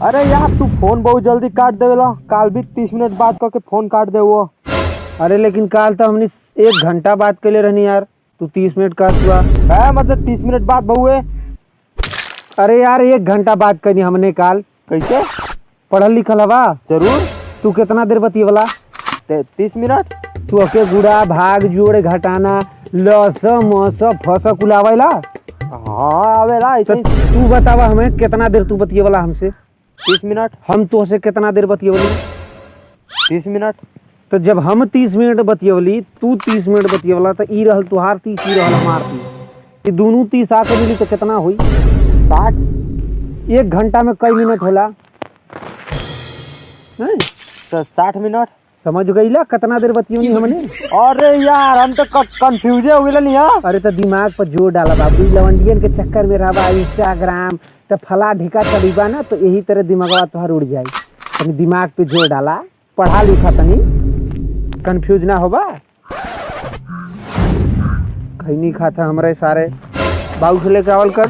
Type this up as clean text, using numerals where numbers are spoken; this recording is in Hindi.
अरे यार तू फोन बहुत जल्दी काट देवेला। काल भी 30 मिनट बात करके फोन काट दे वो। अरे लेकिन काल तो हमने 1 घंटा बात कर ले रहनी यार, तू 30 मिनट का हुआ है मतलब 30 मिनट बाद बहुए। अरे यार 1 घंटा बात करनी हमने काल। कैसे? पढ़ल लिखल हवा? जरूर। तू कितना देर बतियवला? 30 मिनट। तू अके गुड़ा भाग जोड़ घटाना लस मस फस कुलावेला? हाँ आवेला ऐसे ही। तू बतावा हमें कितना देर तू बतियवला हमसे? 30 मिनट। हम तो से कितना देर बतियवली? 30 मिनट। तो जब हम 30 मिनट बतियवली, तू 30 मिनट बतियवला, तो ई रहल तुहार 30, ई रहल हमार 30। ये दोनों 30 आके मिली तो कितना हुई? 60। 1 घंटा में कई मिनट होला? नहीं तो 60 मिनट। समझ गईला कितना देर बतियवनी हमने? अरे यार हम तो कंफ्यूज हो गए नहीं। अरे तो दिमाग पर जोर डाला बाबू, लवंडियन के चक्कर में रहा इंस्टाग्राम तो फला ढिका चलीबा ना, तो यही तरह दिमागवा तुहार उड़ जाई। तनी दिमाग पे जोर डाला, पढ़ा लिखा तनी, कंफ्यूज ना होबा। कहीं नहीं खाता हमारे सारे बाबू से लेकर आवल कर।